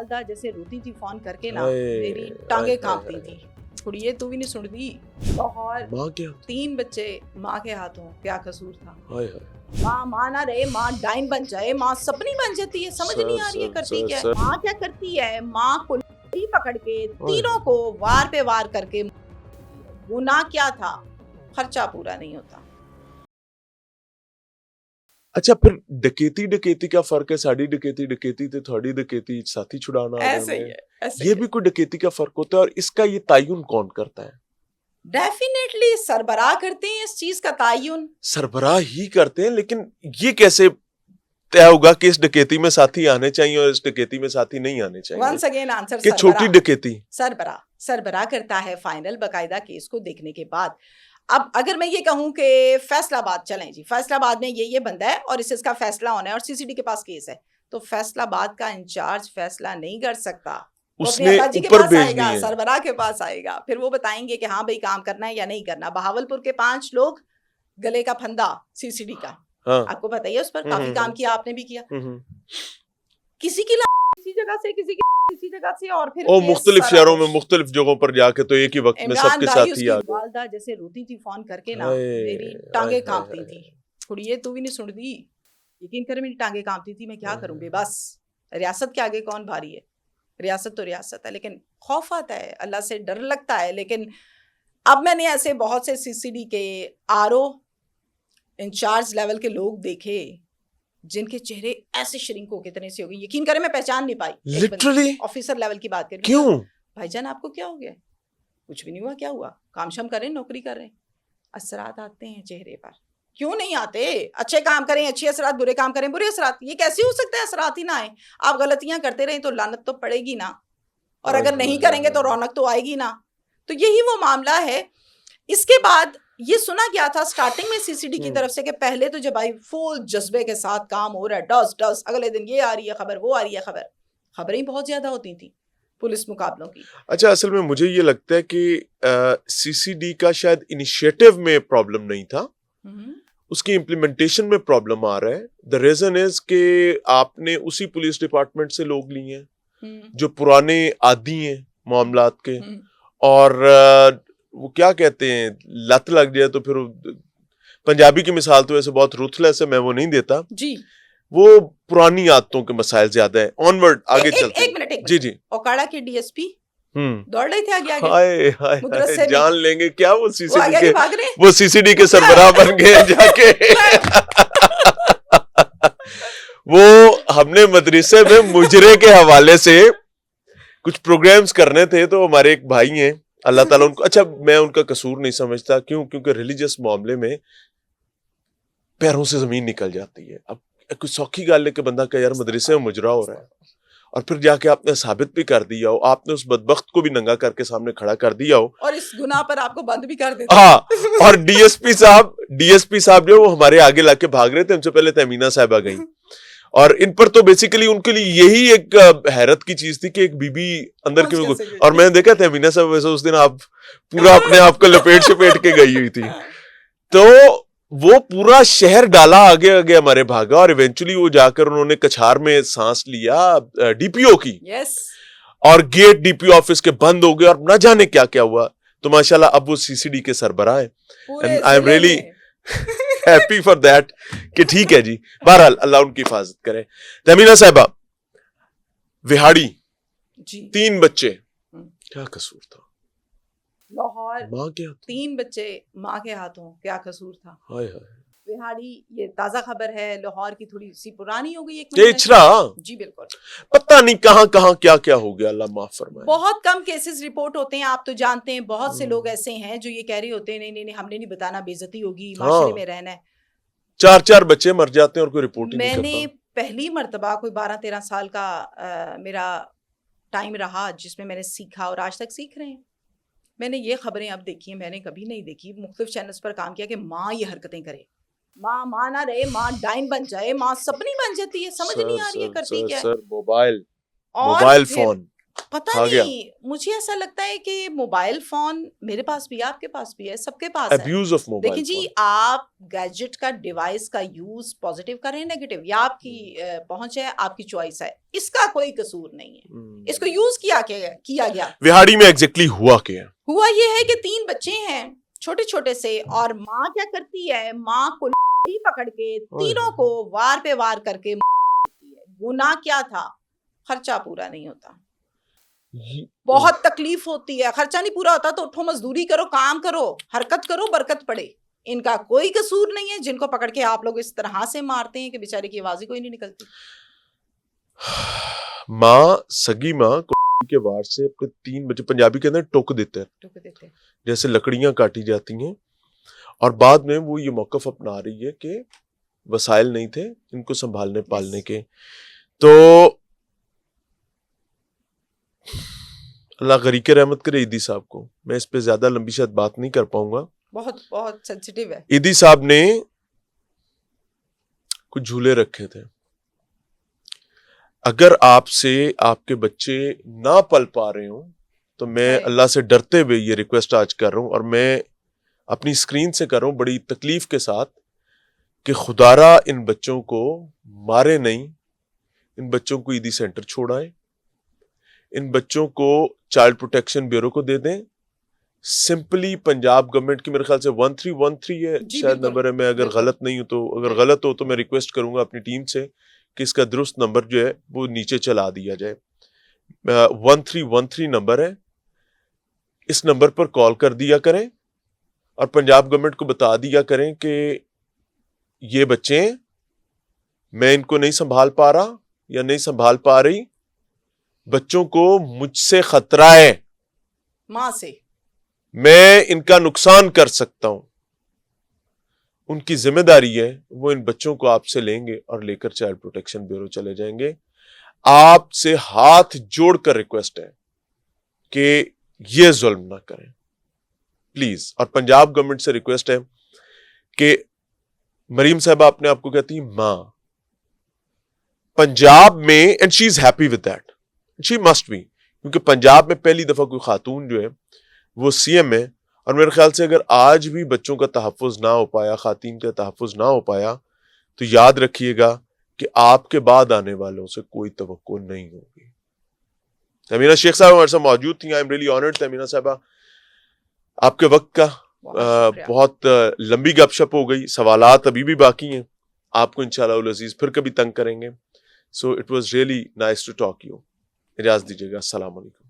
والدہ جیسے روتی تھی فون کر کے نا میری ٹانگیں کانپتی تھی. کڑیے تو بھی نہیں سن دی. اور 3 بچے ماں کے ہاتھوں, کیا قصور تھا. ماں نہ رہے, ماں ڈائن بن جائے, ماں سپنی بن جاتی ہے. سمجھ نہیں آ رہی ہے کرتی کیا ہے. ماں کیا کرتی ہے, ماں کو پکڑ کے تینوں کو وار پہ وار کر کے. گناہ کیا تھا, خرچہ پورا نہیں ہوتا. اچھا پھر ڈکیتی کا فرق ہے. ساڑی ڈکیتی تے تھوڑی ڈکیتی ساتھی چھڑانا ایسے ہی ہے. یہ بھی کوئی ڈکیتی کا فرق ہوتا ہے. اور اس کا یہ تعین کون کرتا ہے؟ ڈیفینیٹلی سربراہ کرتے ہیں اس چیز کا تعین. سربراہ ہی کرتے ہیں, لیکن یہ کیسے طے ہوگا کہ اس ڈکیتی میں ساتھی آنے چاہیے اور اس ڈکیتی میں ساتھی نہیں آنے چاہیے؟ ونس اگین آنسر کہ چھوٹی ڈکیتی سربراہ کرتا ہے فائنل باقاعدہ کیس کو دیکھنے کے بعد. اب اگر میں یہ کہوں کہ فیصلہ آباد چلیں جی, فیصلہ آباد میں یہ بندہ ہے اور اس کا فیصلہ ہونا ہے اور سی ڈی کے پاس کیس ہے, تو فیصلہ آباد کا انچارج فیصلہ نہیں کر سکتا. اس نے اوپر بھیجنی ہے, سربراہ کے پاس آئے گا, پھر وہ بتائیں گے کہ ہاں بھائی کام کرنا ہے یا نہیں کرنا. بہاولپور کے 5 لوگ گلے کا پھندا سی ڈی کا, آپ کو بتائیے اس پر کافی کام کیا, آپ نے بھی کیا. کسی کی کسی جگہ سے کسی جگہ سے, اور پھر مختلف شہروں میں مختلف جگہوں پر جا کے تو ایک ہی وقت میں سب کے ساتھ ہی آ گئے. والدہ جیسے روتی تھی فون کر کے نا میری ٹانگیں کانپتی تھی. کڑیے تو بھی نہیں سن دی, یقین کرے میری ٹانگیں کانپتی تھی. میں کیا کروں بے بس. ریاست کے آگے کون بھاری ہے, ریاست تو ریاست ہے, لیکن خوف آتا ہے, اللہ سے ڈر لگتا ہے. لیکن اب میں نے ایسے بہت سے سی ڈی کے RO انچارج لیول کے لوگ دیکھے جن کے چہرے ایسے شرنک ہو کے اتنے سے ہو گئے, یقین کریں میں پہچان نہیں پائی. لٹرلی آفیسر لیول کی بات کریں. کیوں بھائی جان آپ کو کیا ہو گیا؟ کچھ بھی نہیں ہوا. کیا ہوا؟ کام شام کریں, نوکری کر رہے, اثرات آتے ہیں چہرے پر. کیوں نہیں آتے؟ اچھے کام کریں اچھے اثرات, برے کام کریں برے اثرات. یہ کیسے ہو سکتا ہے اثرات ہی نہ آئے؟ آپ غلطیاں کرتے رہیں تو لعنت تو پڑے گی نا, اور اگر نہیں کریں گے تو رونق تو آئے گی نا. تو یہی وہ معاملہ ہے. اس کے بعد یہ سنا گیا تھا سٹارٹنگ میں سی ڈی کی طرف سے کہ پہلے تو جب آئی فل جذبے کے ساتھ کام ہو رہا ہے, ڈس اگلے دن یہ آ رہی ہے خبر, وہ آ رہی ہے خبر. خبریں بہت زیادہ ہوتی تھیں پولیس مقابلوں کی. اچھا اصل میں مجھے یہ لگتا ہے کہ سی ڈی کا شاید انیشیٹو میں پرابلم نہیں تھا, اس کی امپلیمنٹیشن میں پرابلم آ رہا ہے. دا ریزن از کہ آپ نے اسی پولیس ڈپارٹمنٹ سے لوگ لیے ہیں جو پرانے عادی ہیں معاملات کے, اور وہ کیا کہتے ہیں لت لگ جائے تو پھر پنجابی کی مثال تو ایسے بہت روتھلیس ہے, میں وہ نہیں دیتا جی. وہ پرانی عادتوں کے مسائل زیادہ ہیں. آنورڈ آگے چلتے ہیں. جی اوکاڑا کے ڈی ایس پی دوڑ رہے تھے آگے, جان لیں گے کیا وہ سی ڈی کے سربراہ بن گئے جا کے. وہ ہم نے مدرسے میں مجرے کے حوالے سے کچھ پروگرامز کرنے تھے, تو ہمارے ایک بھائی ہیں اللہ تعالیٰ ان کو, اچھا میں ان کا قصور نہیں سمجھتا, کیونکہ ریلیجس معاملے میں پیروں سے زمین نکل جاتی ہے. اب کوئی سوکھی گال ہے کہ بندہ کہ یار مدرسے میں مجرا ہو رہا ہے, اور پھر جا کے آپ نے ثابت بھی کر دیا ہو, آپ نے اس بدبخت کو بھی ننگا کر کے سامنے کھڑا کر دیا ہو, اور اس گناہ پر آپ کو بند بھی کر دیتے. ہاں, اور ڈی ایس پی صاحب جو وہ ہمارے آگے لا کے بھاگ رہے تھے. ہم سے پہلے تہمینہ صاحبہ گئیں, اور ان پر تو بیسیکلی ان کے لیے یہی ایک حیرت کی چیز تھی کہ ایک بی بی اندر کیوں, اور میں نے دیکھا تہمینہ صاحب ویسے اس دن آپ پورا اپنے آپ کو لپیٹ کے گئی ہوئی تھی. تو وہ پورا شہر ڈالا آگے ہمارے بھاگا, اور ایونچولی وہ جا کر انہوں نے کچھار میں سانس لیا ڈی پی او کی, اور gate D P O office کے بند ہو گئے, اور نہ جانے کیا کیا ہوا. تو ماشاءاللہ اب وہ سی ڈی کے سربراہ ہیں, and I am really happy for that کہ ٹھیک ہے جی. بہرحال اللہ ان کی حفاظت کرے. تہمینہ صاحبہ, وہاڑی 3 بچے, کیا قصور تھا؟ لاہور ماں کے 3 بچے ماں کے ہاتھوں, کیا قصور تھا؟ وہاڑی یہ تازہ خبر ہے, لاہور کی تھوڑی سی پرانی ہو گئی جی بالکل, پتہ نہیں کہاں کیا ہو گیا, اللہ معاف فرمائے. بہت کم کیسز رپورٹ ہوتے ہیں, آپ تو جانتے ہیں. بہت سے لوگ ایسے ہیں جو یہ کہہ رہے ہوتے ہیں نہیں ہم نے نہیں بتانا, بے عزتی ہوگی, معاشرے میں رہنا ہے. 4 بچے مر جاتے ہیں اور کوئی رپورٹ ہی نہیں کرتا. میں نے پہلی مرتبہ کوئی 12-13 سال کا میرا ٹائم رہا جس میں نے سیکھا, اور آج تک سیکھ رہے ہیں. میں نے یہ خبریں اب دیکھی ہیں, میں نے کبھی نہیں دیکھی. مختلف چینلز پر کام کیا کہ ماں یہ حرکتیں کرے, ماں نہ رہے, ماں ڈائن بن جائے, ماں سپنی بن جاتی ہے. سمجھ نہیں آ رہی ہے کرتی کیا ہے. موبائل فون پتہ نہیں, مجھے ایسا لگتا ہے کہ موبائل فون میرے پاس بھی ہے, آپ کے پاس بھی ہے, سب کے پاس ہے. Abuse of mobile. دیکھیں جی, آپ گیجٹ کا ڈیوائس کا یوز پازیٹیو کریں نیگیٹو, یا آپ کی پہنچ ہے, آپ کی چوائس ہے, اس کا کوئی قصور نہیں ہے. اس کو یوز کیا گیا. وہاڑی میں ایگزیکٹلی ہوا کیا ہے؟ ہوا یہ ہے کہ 3 بچے ہیں چھوٹے چھوٹے سے, اور ماں کیا کرتی ہے, ماں کو پکڑ کے تینوں کو وار پہ وار کر کے گناہ کیا تھا, خرچہ پورا نہیں ہوتا, بہت تکلیف ہوتی ہے, خرچہ نہیں پورا ہوتا تو اٹھو مزدوری کرو, کام کرو, حرکت کرو, برکت پڑے. ان کا کوئی قصور نہیں ہے جن کو پکڑ کے آپ لوگ اس طرح سے مارتے ہیں کہ بیچارے کی آواز ہی کوئی نہیں نکلتی. ماں, سگی ماں کے وار سے اپنے 3 بچے, پنجابی کے اندر ٹوک دیتے ہیں, جیسے لکڑیاں کاٹی جاتی ہیں, اور بعد میں وہ یہ موقف اپنا رہی ہے کہ وسائل نہیں تھے ان کو سنبھالنے پالنے کے. تو اللہ غریق رحمت کرے ایدی صاحب کو. میں اس پہ زیادہ لمبی شاید بات نہیں کر پاؤں گا, بہت سینسیٹیو ہے. ایدی صاحب نے کچھ جھولے رکھے تھے. اگر آپ سے آپ کے بچے نہ پل پا رہے ہوں تو میں اللہ سے ڈرتے ہوئے یہ ریکویسٹ آج کر رہا ہوں, اور میں اپنی اسکرین سے کر رہا ہوں بڑی تکلیف کے ساتھ, کہ خدارا ان بچوں کو مارے نہیں, ان بچوں کو ایدی سینٹر چھوڑائیں, ان بچوں کو چائلڈ پروٹیکشن بیورو کو دے دیں. سمپلی پنجاب گورنمنٹ کی میرے خیال سے 1313 ہے شاید نمبر ہے, میں اگر غلط نہیں ہوں تو, اگر غلط ہو تو میں ریکویسٹ کروں گا اپنی ٹیم سے کہ اس کا درست نمبر جو ہے وہ نیچے چلا دیا جائے. 1313 نمبر ہے, اس نمبر پر کال کر دیا کریں اور پنجاب گورنمنٹ کو بتا دیا کریں کہ یہ بچے میں ان کو نہیں سنبھال پا رہا یا نہیں سنبھال پا رہی, بچوں کو مجھ سے خطرہ ہے, ماں سے میں ان کا نقصان کر سکتا ہوں. ان کی ذمہ داری ہے وہ ان بچوں کو آپ سے لیں گے اور لے کر چائلڈ پروٹیکشن بیورو چلے جائیں گے. آپ سے ہاتھ جوڑ کر ریکویسٹ ہے کہ یہ ظلم نہ کریں پلیز. اور پنجاب گورنمنٹ سے ریکویسٹ ہے کہ مریم صاحبہ اپنے آپ کو کہتی ہیں ماں, پنجاب میں, and she is happy with that, she must be, کیونکہ پنجاب میں پہلی دفعہ کوئی خاتون جو ہے وہ سی ایم ہے, اور میرے خیال سے اگر آج بھی بچوں کا تحفظ نہ ہو پایا, خواتین کا تحفظ نہ ہو پایا, تو یاد رکھیے گا کہ آپ کے بعد آنے والوں سے کوئی توقع نہیں ہوگی. تمینہ شیخ صاحب ہمارے ساتھ موجود تھیں. I am really honoured Tamina صاحبہ, آپ کے وقت کا بہت لمبی گپ شپ ہو گئی, سوالات ابھی بھی باقی ہیں, آپ کو انشاءاللہ العزیز پھر کبھی تنگ کریں گے. So it was really nice to talk you. اجازت دیجیے گا, السلام علیکم.